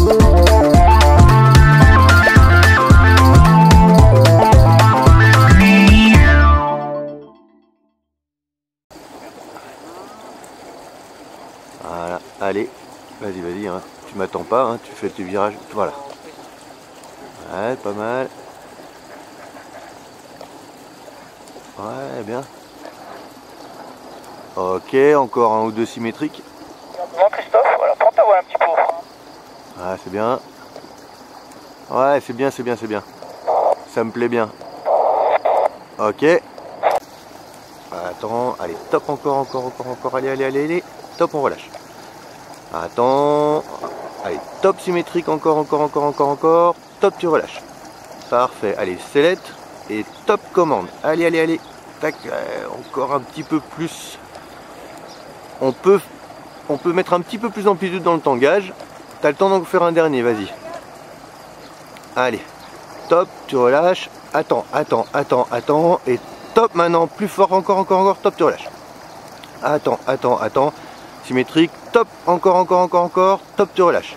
Voilà, allez, vas-y, hein. Tu m'attends pas, hein. Tu fais tes virages, voilà. Ouais, pas mal. Ouais, bien. Ok, encore un ou deux symétriques. Bon Christophe, voilà, prends ta voile un petit peu. Ah, c'est bien. Ouais, c'est bien, c'est bien, c'est bien. Ça me plaît bien. Ok. Attends, allez, top, encore, allez. Top, on relâche. Attends. Allez, top symétrique, encore. Top, tu relâches. Parfait. Allez, sellette et top commande. Allez. Tac, encore un petit peu plus. On peut mettre un petit peu plus d'amplitude dans le tangage. T'as le temps d'en faire un dernier, vas-y. Allez, top, tu relâches. Attends. Et top maintenant, plus fort, encore, top, tu relâches. Attends. Symétrique, top, encore, top, tu relâches.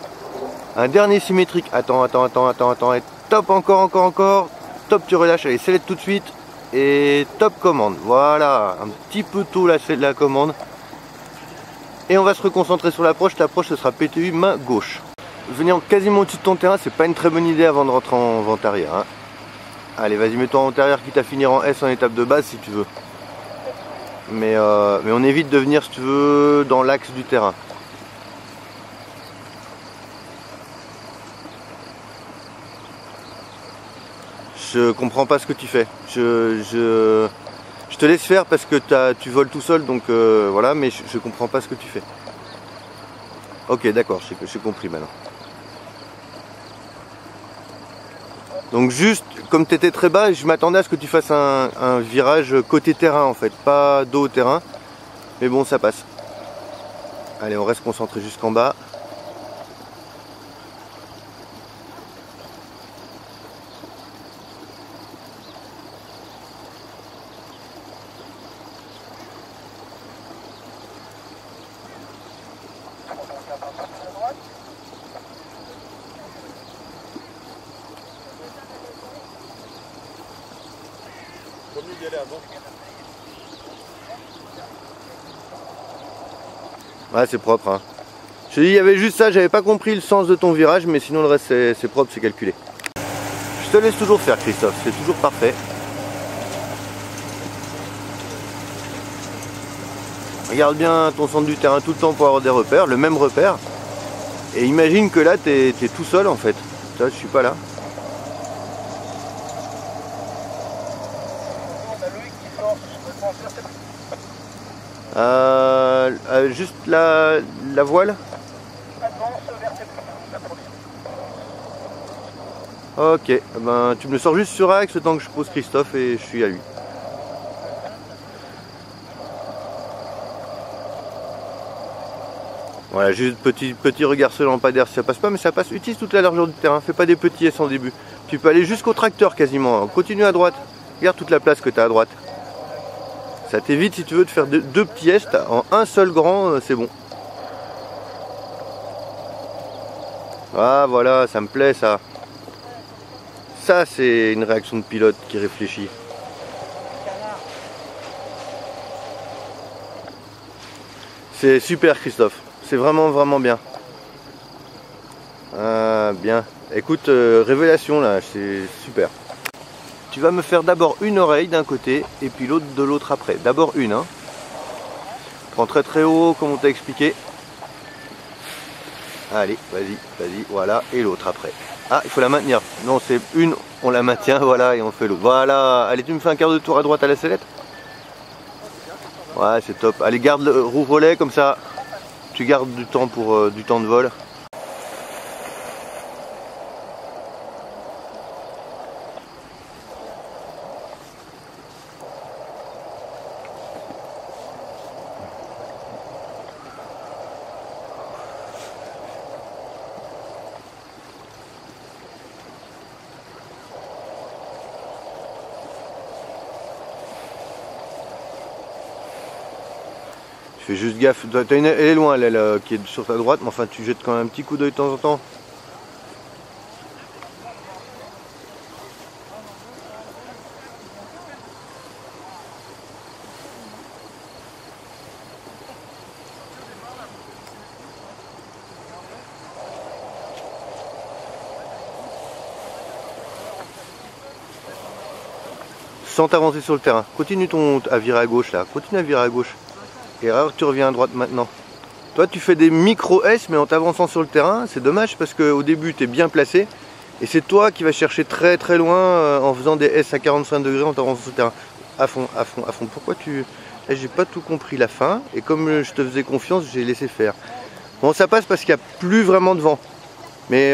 Un dernier symétrique, attends, et top, encore, top, tu relâches. Allez, sellette tout de suite. Et top commande, voilà, un petit peu tôt là, c'est de la commande. Et on va se reconcentrer sur l'approche. L'approche, ce sera PTU main gauche. Venir quasiment au-dessus de ton terrain, c'est pas une très bonne idée avant de rentrer en vente arrière, hein. Allez, vas-y, mets-toi en vente arrière, quitte à finir en S en étape de base si tu veux. Mais on évite de venir, si tu veux, dans l'axe du terrain. Je comprends pas ce que tu fais. Je te laisse faire parce que tu voles tout seul, donc voilà, mais je comprends pas ce que tu fais. Ok, d'accord, j'ai compris maintenant. Donc juste, comme tu étais très bas, je m'attendais à ce que tu fasses un virage côté terrain en fait, pas dos au terrain. Mais bon, ça passe. Allez, on reste concentré jusqu'en bas. Ouais, c'est propre, hein. Je te dis, il y avait juste ça, j'avais pas compris le sens de ton virage, mais sinon le reste c'est propre, c'est calculé. Je te laisse toujours faire, Christophe, c'est toujours parfait. Regarde bien ton centre du terrain tout le temps pour avoir des repères, le même repère. Et imagine que là, t'es tout seul en fait. Là, je suis pas là. Juste la voile. Ok, ben tu me le sors juste sur axe le temps que je pose Christophe et je suis à lui. Voilà, juste petit regard sur le lampadaire si ça passe pas, mais ça passe. Utilise toute la largeur du terrain, fais pas des petits S en début. Tu peux aller jusqu'au tracteur quasiment, continue à droite. Regarde toute la place que tu as à droite. Ça t'évite si tu veux de faire deux petits S, en un seul grand, c'est bon. Ah voilà, ça me plaît ça. Ça c'est une réaction de pilote qui réfléchit. C'est super Christophe, c'est vraiment bien. Ah, bien. Écoute, révélation là, c'est super. Tu vas me faire d'abord une oreille d'un côté et puis l'autre de l'autre après. D'abord une, hein. Prends très haut comme on t'a expliqué. Allez, vas-y, voilà, et l'autre après. Ah, il faut la maintenir. Non, c'est une, on la maintient, voilà, et on fait l'autre. Voilà, allez, tu me fais un quart de tour à droite à la sellette. Ouais, c'est top. Allez, garde le roue relais comme ça. Tu gardes du temps pour du temps de vol. Fais juste gaffe, elle est loin elle qui est sur ta droite, mais enfin tu jettes quand même un petit coup d'œil de temps en temps. sans t'avancer sur le terrain. Continue à virer à gauche là, continue à virer à gauche. Et alors tu reviens à droite maintenant. Toi tu fais des micro S mais en t'avançant sur le terrain, c'est dommage parce qu'au début tu es bien placé. Et c'est toi qui vas chercher très très loin en faisant des S à 45 degrés en t'avançant sur le terrain. À fond, à fond, à fond. Pourquoi tu... J'ai pas tout compris la fin et comme je te faisais confiance, j'ai laissé faire. Bon, ça passe parce qu'il n'y a plus vraiment de vent. Mais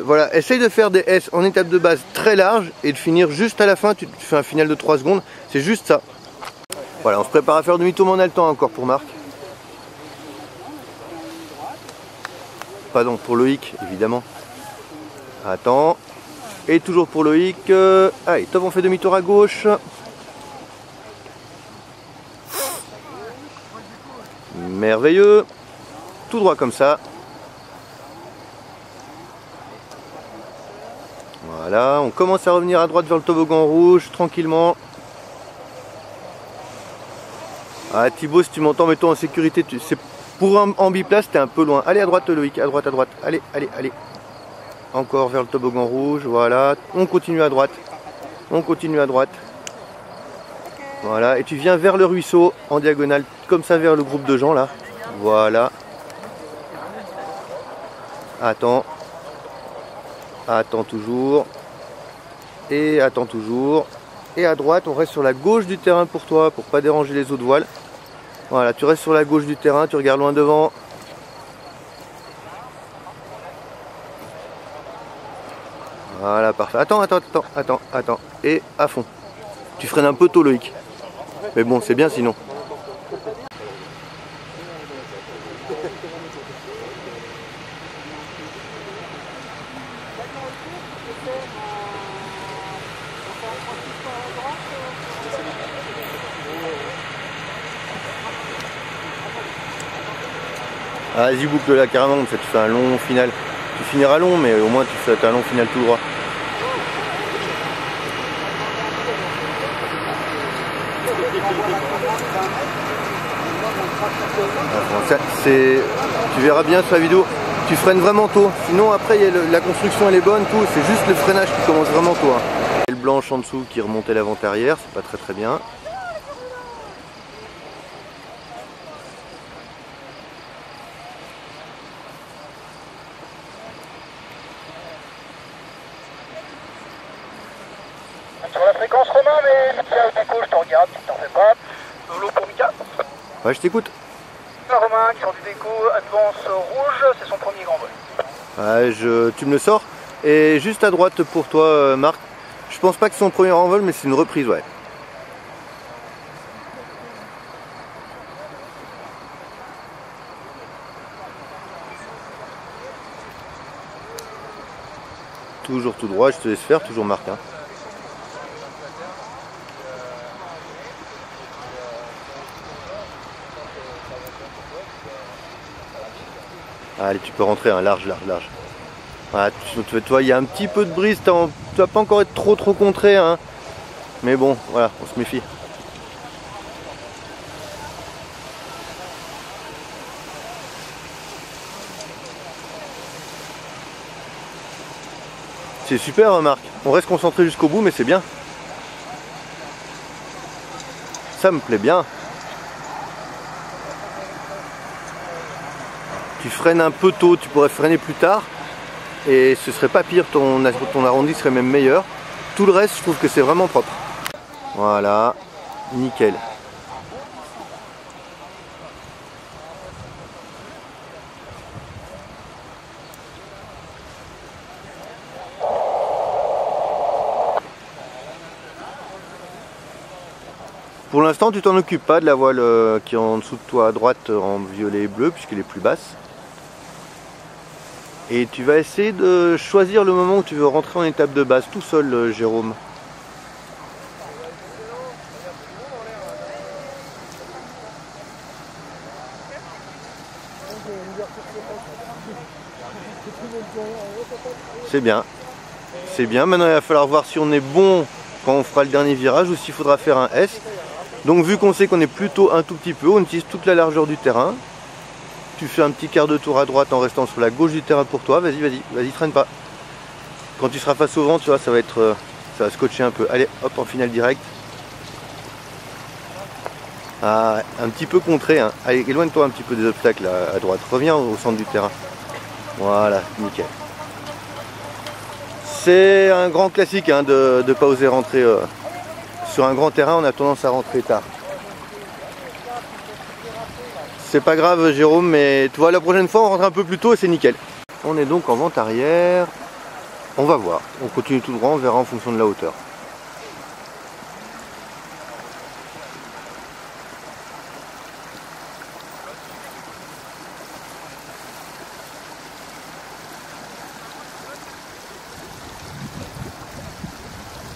voilà, essaye de faire des S en étape de base très large et de finir juste à la fin. Tu fais un final de 3 secondes, c'est juste ça. Voilà, on se prépare à faire demi-tour, mais on a le temps encore pour Marc. Pardon, pour Loïc, évidemment. Attends. Et toujours pour Loïc. Allez, top, on fait demi-tour à gauche. Merveilleux. Tout droit comme ça. Voilà, on commence à revenir à droite vers le toboggan rouge, tranquillement. Ah Thibaut, si tu m'entends, mets-toi en sécurité. C'est pour en biplace, t'es un peu loin. Allez à droite Loïc, à droite, à droite. Allez, allez, allez. Encore vers le toboggan rouge, voilà. On continue à droite. On continue à droite. Voilà, et tu viens vers le ruisseau, en diagonale, comme ça vers le groupe de gens là. Voilà. Attends. Attends toujours. Et attends toujours. Et à droite, on reste sur la gauche du terrain pour toi, pour pas déranger les autres voiles. Voilà, tu restes sur la gauche du terrain, tu regardes loin devant. Voilà, parfait. Attends. Et à fond. Tu freines un peu tôt, Loïc. Mais bon, c'est bien sinon. Ah, vas-y, boucle là carrément, comme ça tu fais un long final. Tu finiras long, mais au moins tu fais un long final tout droit. Ça, tu verras bien sur la vidéo, tu freines vraiment tôt. Sinon après la construction elle est bonne, tout. C'est juste le freinage qui commence vraiment tôt. Hein. Et le blanche en dessous qui remontait l'avant-arrière, c'est pas très bien. Sur la fréquence Romain, mais tiens, au déco, je te regarde, tu t'en fais pas. L'eau pour Mika. Ouais, je t'écoute. Romain qui sort du déco, Advance rouge, c'est son premier grand vol. Ouais, tu me le sors. Et juste à droite pour toi, Marc. Je pense pas que c'est son premier envol, mais c'est une reprise, ouais. Toujours tout droit, je te laisse faire, toujours Marc. Hein. Allez, tu peux rentrer, hein, large. Voilà, tu vois, il y a un petit peu de brise, tu vas pas encore être trop contré, hein. Mais bon, voilà, on se méfie. C'est super, Marc. On reste concentré jusqu'au bout, mais c'est bien. Ça me plaît bien. Tu freines un peu tôt, tu pourrais freiner plus tard. Et ce serait pas pire, ton arrondi serait même meilleur. Tout le reste, je trouve que c'est vraiment propre. Voilà, nickel. Pour l'instant, tu t'en occupes pas de la voile qui est en dessous de toi à droite en violet et bleu, puisqu'elle est plus basse. Et tu vas essayer de choisir le moment où tu veux rentrer en étape de base, tout seul, Jérôme. C'est bien. C'est bien. Maintenant, il va falloir voir si on est bon quand on fera le dernier virage ou s'il faudra faire un S. Donc vu qu'on sait qu'on est plutôt un tout petit peu, on utilise toute la largeur du terrain. Tu fais un petit quart de tour à droite en restant sur la gauche du terrain pour toi. Vas-y, traîne pas. Quand tu seras face au vent, tu vois, ça va scotcher un peu. Allez, hop, en finale direct. Ah, un petit peu contré, hein. Allez, éloigne-toi un petit peu des obstacles là, à droite. Reviens au centre du terrain. Voilà, nickel. C'est un grand classique hein, de ne pas oser rentrer sur un grand terrain, on a tendance à rentrer tard. C'est pas grave Jérôme, mais tu vois la prochaine fois on rentre un peu plus tôt et c'est nickel. On est donc en vente arrière. On va voir, on continue tout droit, on verra en fonction de la hauteur.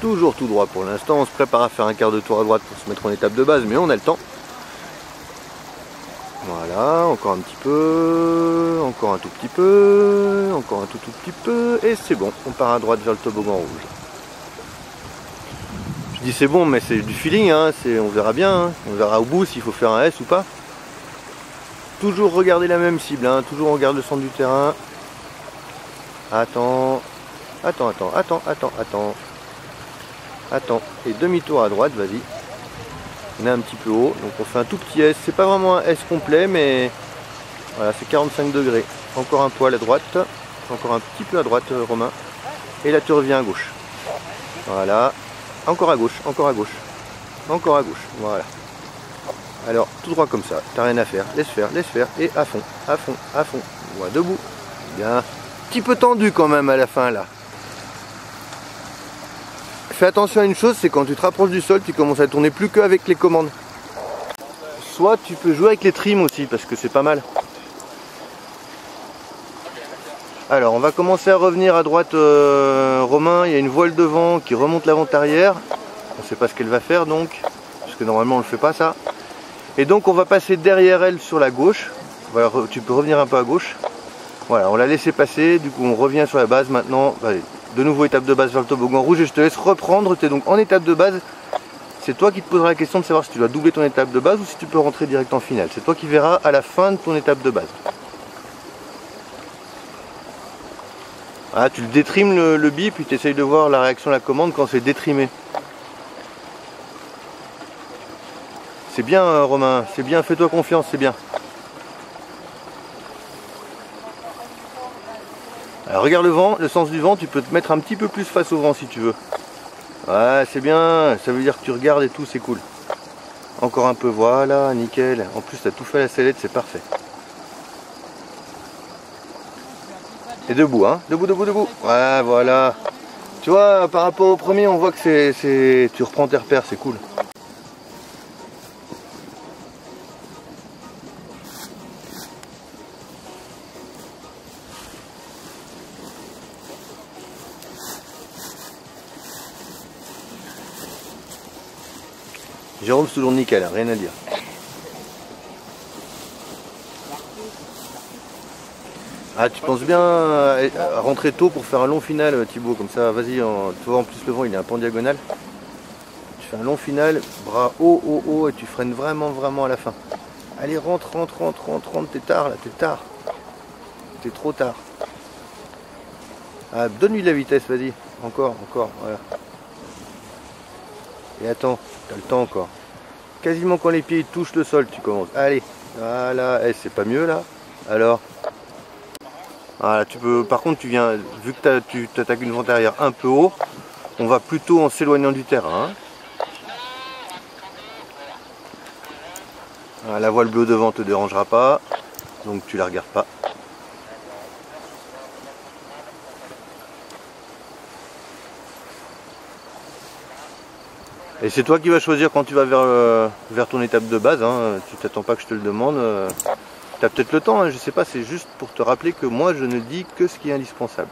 Toujours tout droit pour l'instant, on se prépare à faire un quart de tour à droite pour se mettre en étape de base, mais on a le temps. Voilà, encore un petit peu, encore un tout petit peu, encore un tout petit peu, et c'est bon, on part à droite vers le toboggan rouge. Je dis c'est bon, mais c'est du feeling, hein, on verra bien, hein, on verra au bout s'il faut faire un S ou pas. Toujours regarder la même cible, hein, toujours on regarde le centre du terrain. Attends, attends, attends, attends, attends, attends. Attends, et demi-tour à droite, vas-y. On est un petit peu haut, donc on fait un tout petit S. C'est pas vraiment un S complet, mais voilà, c'est 45 degrés. Encore un poil à droite, encore un petit peu à droite, Romain. Et là, tu reviens à gauche. Voilà, encore à gauche, encore à gauche, encore à gauche. Voilà. Alors, tout droit comme ça, t'as rien à faire. Laisse faire, et à fond, à fond, à fond. Voilà, debout. Bien. Petit peu tendu quand même à la fin là. Fais attention à une chose, c'est quand tu te rapproches du sol, tu commences à tourner plus qu'avec les commandes. Soit tu peux jouer avec les trims aussi, parce que c'est pas mal. Alors, on va commencer à revenir à droite, Romain. Il y a une voile devant qui remonte l'avant-arrière. On ne sait pas ce qu'elle va faire donc, parce que normalement on ne le fait pas ça. Et donc on va passer derrière elle sur la gauche. Voilà, tu peux revenir un peu à gauche. Voilà, on l'a laissé passer, du coup on revient sur la base maintenant. Allez. De nouveau étape de base vers le toboggan rouge et je te laisse reprendre. Tu es donc en étape de base. C'est toi qui te poseras la question de savoir si tu dois doubler ton étape de base ou si tu peux rentrer direct en finale. C'est toi qui verras à la fin de ton étape de base. Ah, tu le détrimes le bip puis tu essayes de voir la réaction de la commande quand c'est détrimé. C'est bien Romain, c'est bien, fais-toi confiance, c'est bien. Alors regarde le vent, le sens du vent, tu peux te mettre un petit peu plus face au vent si tu veux. Ouais, c'est bien, ça veut dire que tu regardes et tout, c'est cool. Encore un peu, voilà, nickel. En plus, tu as tout fait à la sellette, c'est parfait. Et debout, hein, debout, debout, debout. Ouais, voilà. Tu vois, par rapport au premier, on voit que tu reprends tes repères, c'est cool. Jérôme, c'est toujours nickel, hein, rien à dire. Ah, tu penses bien à rentrer tôt pour faire un long final, Thibaut, comme ça, vas-y, tu vois, en plus le vent il est un peu en diagonale. Tu fais un long final, bras haut, haut, haut, et tu freines vraiment, vraiment à la fin. Allez, rentre, rentre, rentre, rentre, rentre, t'es tard, là, t'es tard. T'es trop tard. Ah, donne-lui de la vitesse, vas-y, encore, encore, voilà. Et attends, t'as le temps encore. Quasiment quand les pieds touchent le sol, tu commences. Allez, voilà, c'est pas mieux là. Alors, voilà, tu peux. Par contre, tu viens, vu que tu attaques une vente arrière un peu haut, on va plutôt en s'éloignant du terrain. Hein. Voilà, la voile bleue devant te dérangera pas, donc tu la regardes pas. Et c'est toi qui vas choisir quand tu vas vers ton étape de base, hein. Tu t'attends pas que je te le demande. Tu as peut-être le temps, hein, je sais pas, c'est juste pour te rappeler que moi je ne dis que ce qui est indispensable.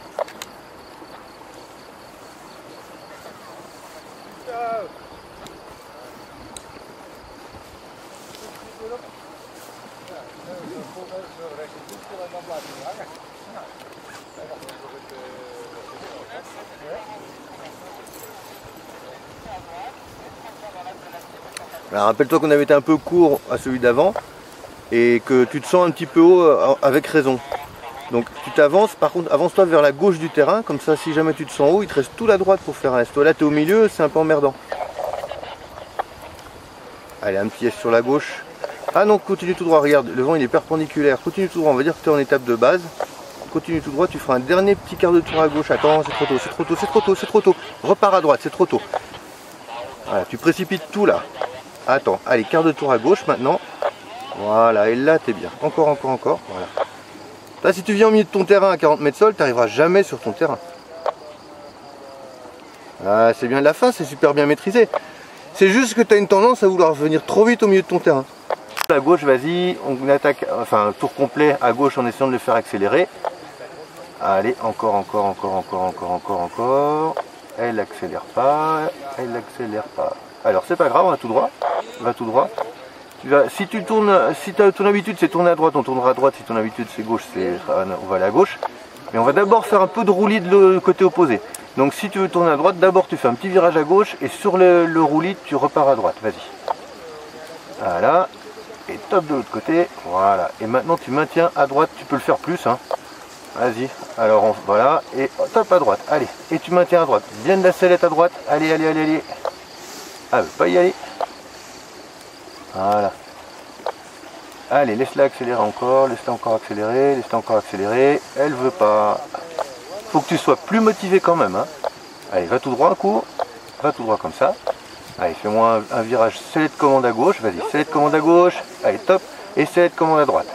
Alors rappelle-toi qu'on avait été un peu court à celui d'avant et que tu te sens un petit peu haut avec raison. Donc tu t'avances, par contre avance-toi vers la gauche du terrain, comme ça si jamais tu te sens haut, il te reste tout la droite pour faire un S. Toi là tu es au milieu, c'est un peu emmerdant. Allez, un petit S sur la gauche. Ah non, continue tout droit, regarde, le vent il est perpendiculaire. Continue tout droit, on va dire que tu es en étape de base. Continue tout droit, tu feras un dernier petit quart de tour à gauche. Attends, c'est trop tôt, c'est trop tôt, c'est trop tôt, c'est trop tôt. Repars à droite, c'est trop tôt. Voilà, tu précipites tout là. Attends, allez, quart de tour à gauche maintenant. Voilà, et là t'es bien. Encore, encore, encore. Voilà. Là, si tu viens au milieu de ton terrain à 40 mètres sol, tu n'arriveras jamais sur ton terrain. Ah, c'est bien de la fin, c'est super bien maîtrisé. C'est juste que tu as une tendance à vouloir venir trop vite au milieu de ton terrain. À gauche, vas-y, on attaque, enfin, tour complet à gauche en essayant de le faire accélérer. Allez, encore, encore, encore, encore, encore, encore, encore. Elle accélère pas, elle accélère pas. Alors, c'est pas grave, on va tout droit. Va tout droit. Si tu tournes, si ton habitude c'est tourner à droite, on tournera à droite. Si ton habitude c'est gauche, on va aller à gauche. Mais on va d'abord faire un peu de roulis de côté opposé. Donc si tu veux tourner à droite, d'abord tu fais un petit virage à gauche et sur le roulis tu repars à droite. Vas-y. Voilà. Et top de l'autre côté. Voilà. Et maintenant tu maintiens à droite. Tu peux le faire plus. Hein. Vas-y. Alors voilà. Et top à droite. Allez. Et tu maintiens à droite. Bien de la sellette à droite. Allez, allez, allez, allez. Ah, veut pas y aller. Voilà. Allez, laisse-la accélérer encore, laisse-la encore accélérer, laisse-la encore accélérer. Elle veut pas. Faut que tu sois plus motivé quand même. Hein. Allez, va tout droit un coup. Va tout droit comme ça. Allez, fais-moi un virage sellette commande à gauche. Vas-y, sellette commande à gauche. Allez, top. Et sellette commande à droite.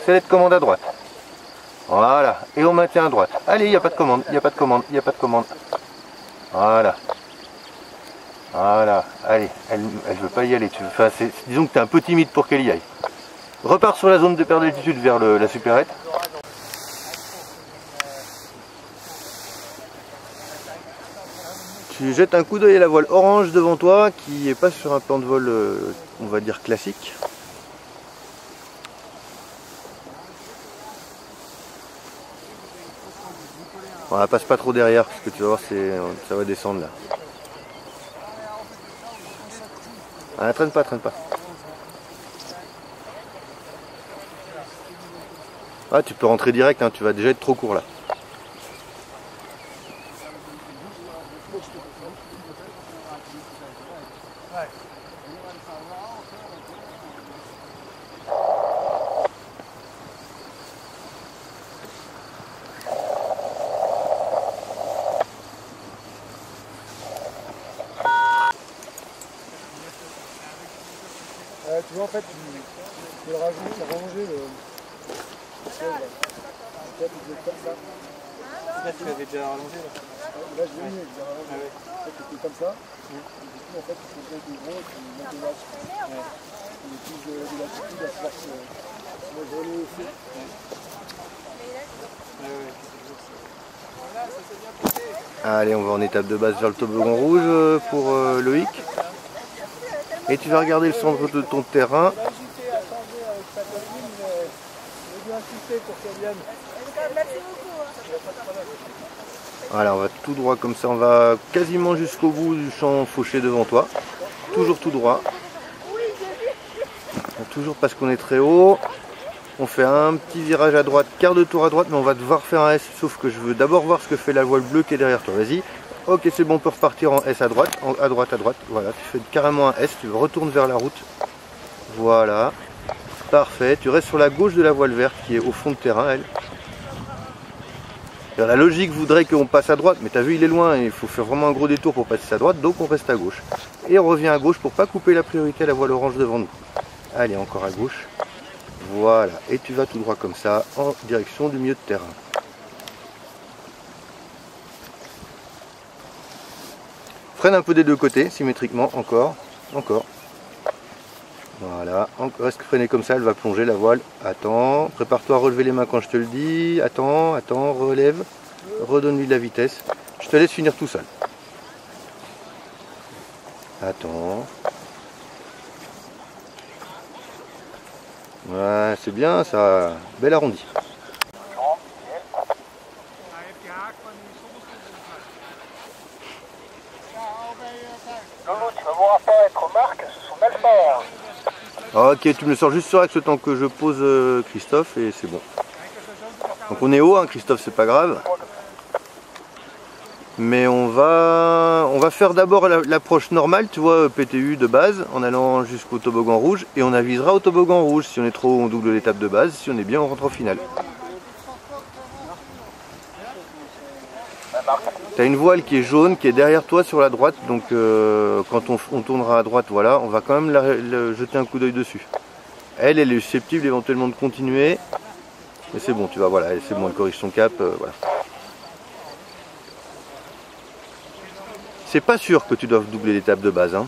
Sellette commande à droite. Voilà. Et on maintient à droite. Allez, il n'y a pas de commande, il n'y a pas de commande, il n'y a pas de commande. Voilà. Voilà, allez, elle veut pas y aller. Enfin, disons que tu es un peu timide pour qu'elle y aille. Repars sur la zone de perte d'altitude vers la supérette. Tu jettes un coup d'œil à la voile orange devant toi qui est pas sur un plan de vol, on va dire classique. Voilà, passe pas trop derrière parce que tu vas voir, ça va descendre là. Ah, traîne pas, traîne pas. Ah, tu peux rentrer direct, hein, tu vas déjà être trop court là. Tu vois, en fait, tu peux le ranger le siège là. Peut-être que je vais faire ça. Là, tu l'avais déjà rallongé là. Là, je l'ai mis, je l'ai rallongé. En fait, c'était comme ça. Et du coup, en fait, il faut bien que gros et puis mettre de l'âge. Il utilise de l'altitude à pouvoir se voler aussi. Allez, on va en étape de base vers le toboggan rouge pour Loïc. Et tu vas regarder le centre de ton terrain. Voilà, on va tout droit comme ça, on va quasiment jusqu'au bout du champ fauché devant toi. Toujours tout droit. Toujours parce qu'on est très haut. On fait un petit virage à droite, quart de tour à droite, mais on va devoir faire un S, sauf que je veux d'abord voir ce que fait la voile bleue qui est derrière toi. Vas-y. Ok, c'est bon, on peut repartir en S à droite, à droite, à droite. Voilà, tu fais carrément un S, tu retournes vers la route. Voilà. Parfait. Tu restes sur la gauche de la voile verte qui est au fond de terrain, elle. Alors, la logique voudrait qu'on passe à droite, mais tu as vu, il est loin, et il faut faire vraiment un gros détour pour passer à droite, donc on reste à gauche. Et on revient à gauche pour pas couper la priorité à la voile orange devant nous. Allez, encore à gauche. Voilà. Et tu vas tout droit comme ça, en direction du milieu de terrain. Freine un peu des deux côtés, symétriquement, encore, encore. Voilà, reste freiné comme ça, elle va plonger la voile. Attends, prépare-toi à relever les mains quand je te le dis. Attends, attends, relève, redonne-lui de la vitesse. Je te laisse finir tout seul. Attends. Ouais, c'est bien ça, bel arrondi. Lolo, tu vas voir pas être Marc, son alpha. Ok, tu me le sors juste sur axe le temps que je pose Christophe et c'est bon. Donc on est haut, hein, Christophe, c'est pas grave. Mais on va faire d'abord l'approche normale, tu vois, PTU de base, en allant jusqu'au toboggan rouge, et on avisera au toboggan rouge. Si on est trop haut, on double l'étape de base, si on est bien, on rentre au final. Tu as une voile qui est jaune, qui est derrière toi sur la droite, donc quand on tournera à droite, voilà, on va quand même jeter un coup d'œil dessus. Elle est susceptible éventuellement de continuer, mais c'est bon, tu vois, voilà, c'est bon, elle corrige son cap, voilà. C'est pas sûr que tu doives doubler l'étape de base, hein.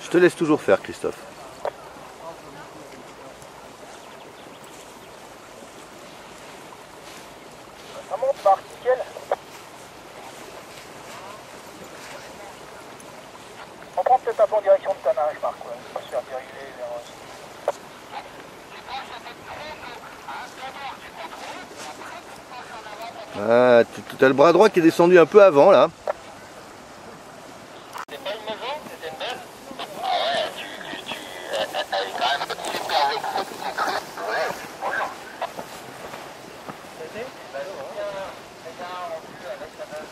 Je te laisse toujours faire, Christophe. Ça monte, Marc, nickel. On prend peut-être un peu en direction de ta nage, Marc, ouais. On va se faire dériver vers... Ah, tu as le bras droit qui est descendu un peu avant, là. C'est pas une maison, c'était une belle. Ah ouais, elle est quand même super vexée. Ouais, bonjour. C'était bah, bien rendu avec la base.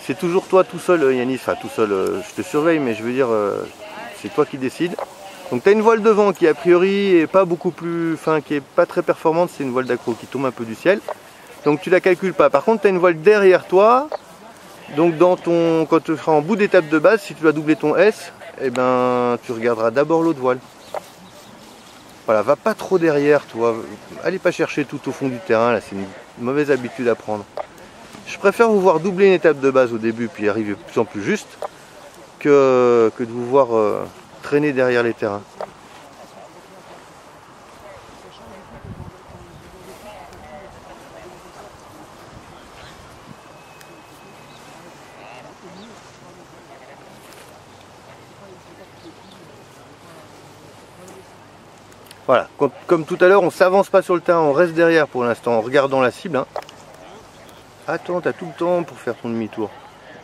C'est toujours toi tout seul, Yanis, enfin tout seul, je te surveille, mais je veux dire, c'est toi qui décides. Donc tu as une voile devant qui a priori est pas beaucoup plus, enfin qui est pas très performante, c'est une voile d'accro qui tombe un peu du ciel. Donc tu la calcules pas. Par contre tu as une voile derrière toi, donc quand tu seras en bout d'étape de base, si tu vas doubler ton S, eh ben tu regarderas d'abord l'autre voile. Voilà, va pas trop derrière, toi. Allez pas chercher tout au fond du terrain, là c'est une mauvaise habitude à prendre. Je préfère vous voir doubler une étape de base au début puis arriver de plus en plus juste que de vous voir traîner derrière les terrains. Voilà, comme tout à l'heure, on s'avance pas sur le terrain, on reste derrière pour l'instant en regardant la cible, hein. Attends, tu as tout le temps pour faire ton demi-tour.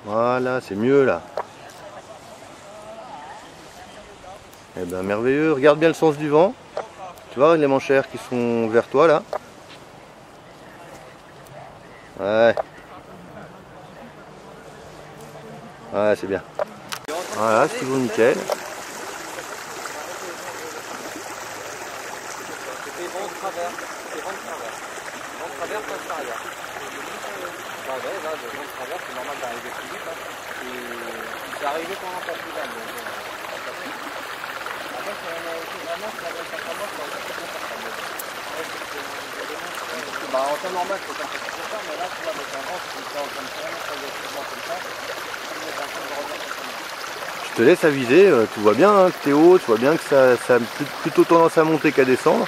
Voilà, c'est mieux là. Eh bien merveilleux, regarde bien le sens du vent. Tu vois les manchères qui sont vers toi là. Ouais. Ouais, c'est bien. Voilà, c'est toujours nickel. C'était vent de travers, c'était vent de travers. Vent de travers, passe arrière. Ouais, là, le vent de travers, c'est normal d'arriver plus vite. Hein. Et c'est arrivé pendant ta plus grande. Après, c'est vraiment, ça va être vraiment, c'est bah, en temps normal, c'est pas comme ça, mais là, tu vois, avec un vent, c'est comme ça, en train de faire, progressivement comme ça, Je te laisse aviser, tu vois bien hein, que t'es haut, tu vois bien que ça a plutôt tendance à monter qu'à descendre.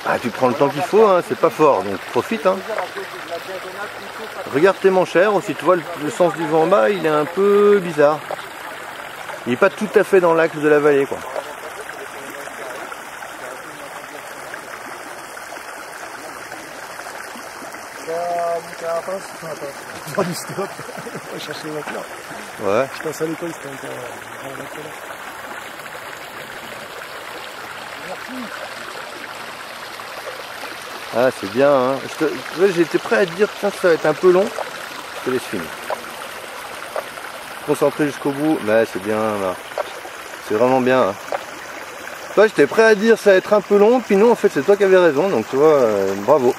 Ah, tu prends le temps qu'il faut, hein, c'est pas fort, donc profite. Hein. Regarde tes manchères aussi, tu vois le sens du vent en bas, il est un peu bizarre. Il n'est pas tout à fait dans l'axe de la vallée, quoi. On va du stop, on va chercher les voitures. Ouais. Je pense à l'école, c'était encore à la voiture là. Merci. Ah, c'est bien, hein. J'étais prêt à te dire que ça va être un peu long. Je te laisse finir. Concentré jusqu'au bout, mais c'est bien, là. C'est vraiment bien. Hein. Toi, j'étais prêt à dire ça va être un peu long, puis non, en fait, c'est toi qui avais raison, donc tu vois, bravo.